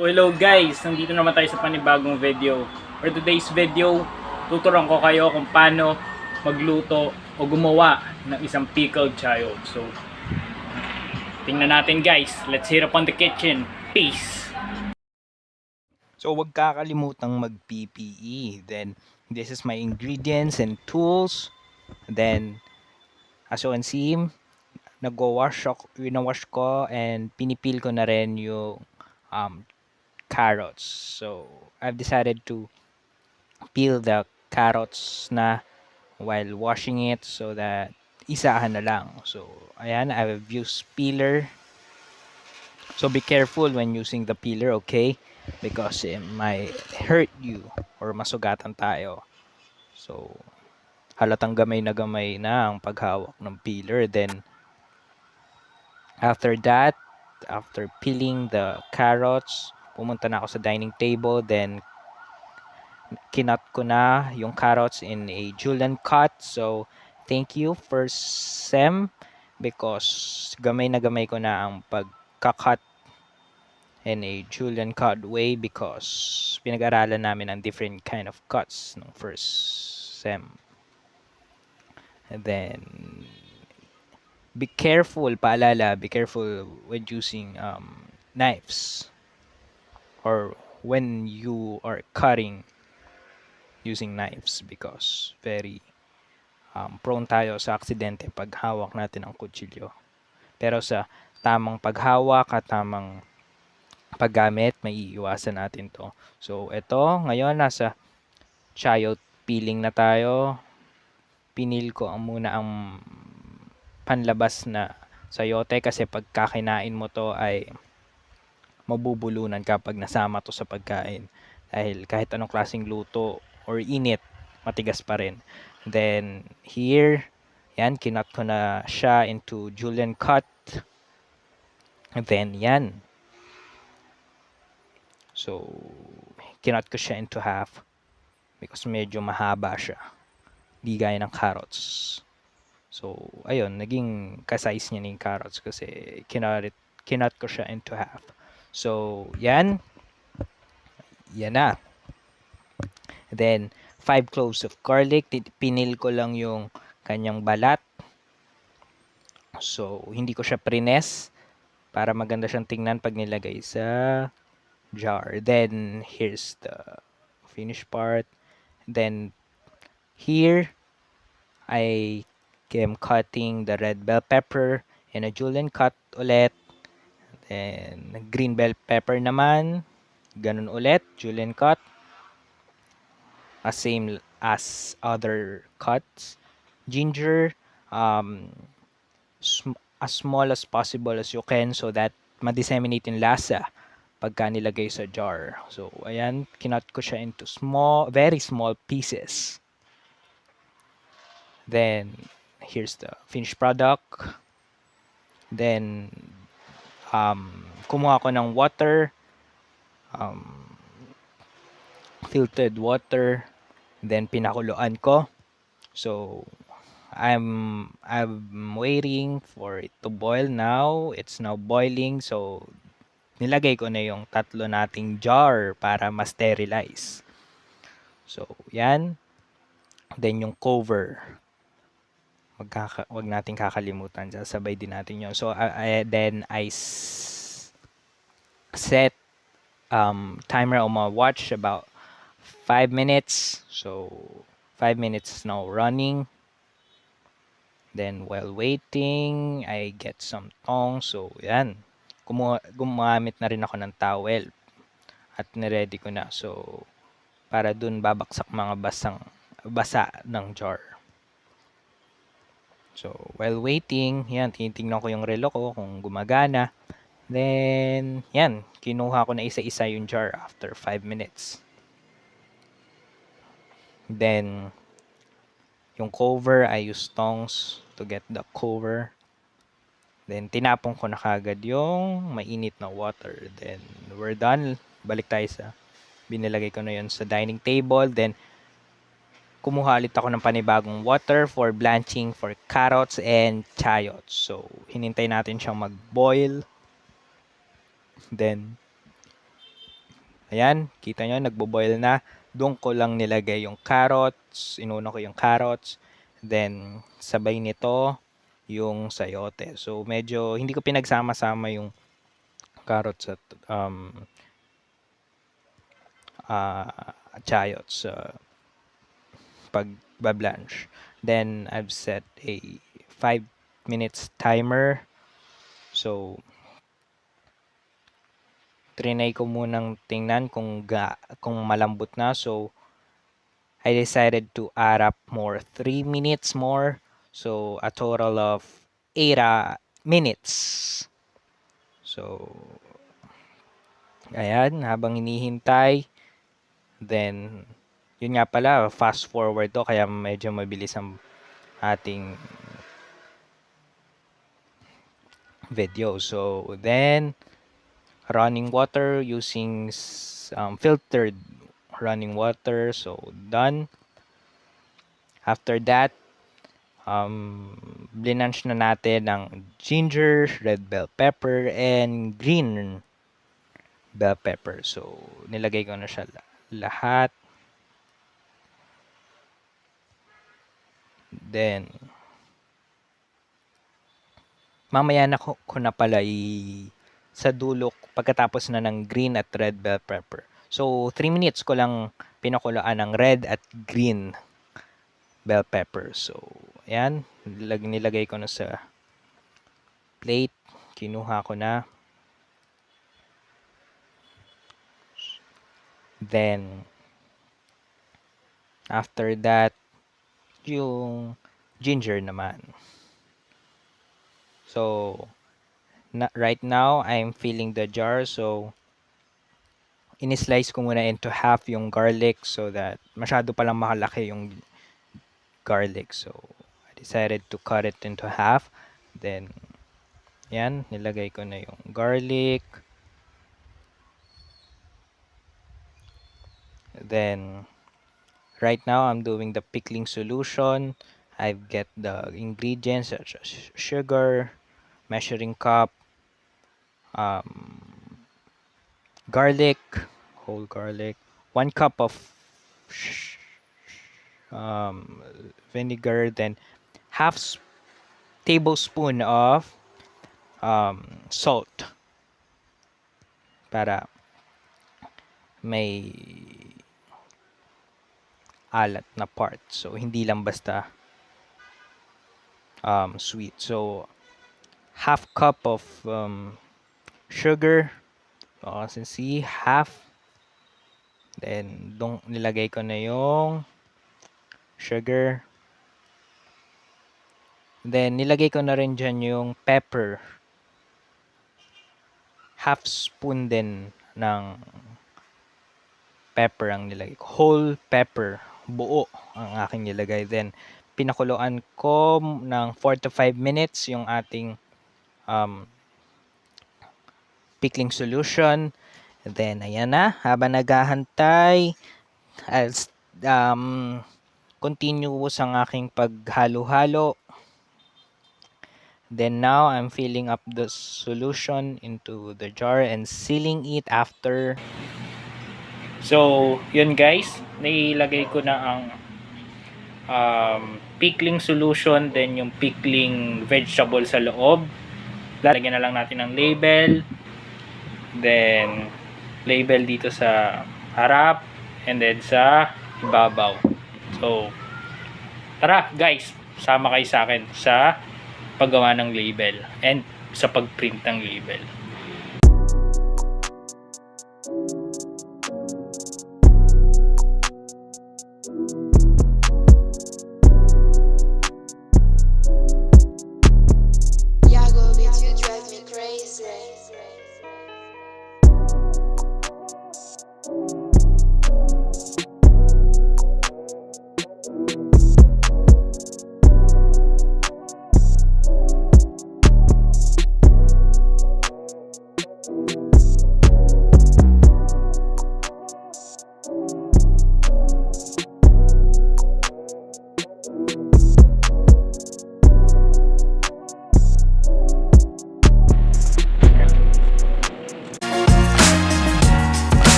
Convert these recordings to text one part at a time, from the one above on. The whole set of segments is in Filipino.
So hello guys, nandito naman tayo sa panibagong video. For today's video, tuturuan ko kayo kung paano magluto o gumawa ng isang pickled child. So, tingnan natin guys. Let's hit up on the kitchen. Peace! So huwag kakalimutang mag-PPE. Then this is my ingredients and tools. Then as you can see, winawash ko and pinipil ko na rin yung carrots. So I've decided to peel the carrots na while washing it so that isahan na lang. So ayan, I've used peeler. So be careful when using the peeler, okay? Because it might hurt you or masugatan tayo. So halatang gamay na ang paghawak ng peeler. Then after that, after peeling the carrots, pumunta na ako sa dining table. Then kinat ko na yung carrots in a julienne cut. So thank you first Sem, because gamay ko na ang pagkakat in a julienne cut way, because pinag-aralan namin ang different kind of cuts ng first Sem. And then be careful, paalala, be careful when using knives or when you are cutting using knives, because very prone tayo sa aksidente pag hawak natin ang kutsilyo. Pero sa tamang paghawak at tamang paggamit, may iiwasan natin to. So ito, ngayon nasa child peeling na tayo. Pinil ko muna ang panlabas na sayote, kasi pag kakinain mo to ay mabubulunan kapag nasama to sa pagkain. Dahil kahit anong klaseng luto or init, matigas pa rin. Then here, yan, kinat ko na siya into julienne cut. And then yan. So, kinat ko siya into half because medyo mahaba siya. Di gaya ng carrots. So, ayun, naging ka-size niya ng carrots kasi kinat ko siya into half. So, yan. Yan na. Then, 5 cloves of garlic. Pinil ko lang yung kanyang balat. So, hindi ko siya prines para maganda siyang tingnan pag nilagay sa jar. Then, here's the finished part. Then, here, I am cutting the red bell pepper in a julienne cut ulit. Then, green bell pepper naman. Ganun ulit, julienne cut. Same as other cuts. Ginger, as small as possible as you can so that ma-disseminate yung lasa pagka nilagay sa jar. So, ayan, kinut ko siya into very small pieces. Then, here's the finished product. Then, kumuha ko ng water, filtered water, then pinakuluan ko. So, I'm waiting for it to boil now. It's now boiling. So, nilagay ko na yung tatlo nating jar para ma-sterilize. So, yan. Then, yung cover. Wag natin kakalimutan. Sabay din natin yun. So, then I set timer on my watch about 5 minutes. So, 5 minutes now running. Then, while waiting, I get some tongs. So, yan. Gumamit na rin ako ng towel. At niready ko na. So, para dun babaksak mga basa ng jar. So, while waiting, yan, tinitingnan ko yung relo ko kung gumagana. Then, yan, kinuha ko na isa-isa yung jar after 5 minutes. Then, yung cover, I use tongs to get the cover. Then, tinapon ko na kagad yung mainit na water. Then, we're done. Balik tayo sa binilagay ko na yun sa dining table. Then, kumuha ulit ako ng panibagong water for blanching for carrots and chayotes. So, hinintay natin siyang mag-boil. Then, Ayan, kita nyo, nagbo-boil na. Doon ko lang nilagay yung carrots. Inuna ko yung carrots. Then, sabay nito, yung sayote. So, medyo, hindi ko pinagsama-sama yung carrots at chayots sa pag-blanch. Then, I've set a 5 minutes timer. So, trinay ko munang tingnan kung malambot na. So, I decided to add up more 3 minutes more. So, a total of 8 minutes. So, ayan, habang hinihintay, then, yun nga pala, fast forward to, kaya medyo mabilis ang ating video. So, then, running water using filtered running water. So, done. After that, blinanch na natin ng ginger, red bell pepper, and green bell pepper. So, nilagay ko na siya lahat. Then, mamaya na ko na pala sa dulo pagkatapos na ng green at red bell pepper. So, 3 minutes ko lang pinakulaan ng red at green bell pepper. So, ayan. Nilagay ko na sa plate. Kinuha ko na. Then, after that, yung ginger naman. So, right now, I'm filling the jar. So, in-slice ko muna into half yung garlic so that masyado palang makalaki yung garlic. So, I decided to cut it into half. Then, yan, nilagay ko na yung garlic. Then, right now, I'm doing the pickling solution. I've get the ingredients such as sugar, measuring cup, garlic, whole garlic, 1 cup of vinegar, then half tablespoon of salt para may alat na part. So, hindi lang basta sweet. So, half cup of sugar. So, as you see, half. Then, nilagay ko na yung sugar. Then, nilagay ko na rin dyan yung pepper. Half spoon din ng pepper ang nilagay ko. Whole pepper. Buo ang aking nilagay. Then, pinakuluan ko ng 4 to 5 minutes yung ating pickling solution. Then, ayan na. Habang naghahantay, I'll continuous ang aking paghalo-halo. Then now, I'm filling up the solution into the jar and sealing it after. So, yun guys, nailagay ko na ang pickling solution, then yung pickling vegetable sa loob. Lalagyan na lang natin ng label. Then, label dito sa harap and then sa ibabaw. So, tara guys, sama kayo sa akin sa paggawa ng label and sa pagprint ng label. Yago beats you drive me crazy.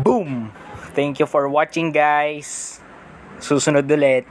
Boom! Thank you for watching guys. Susunod ulit.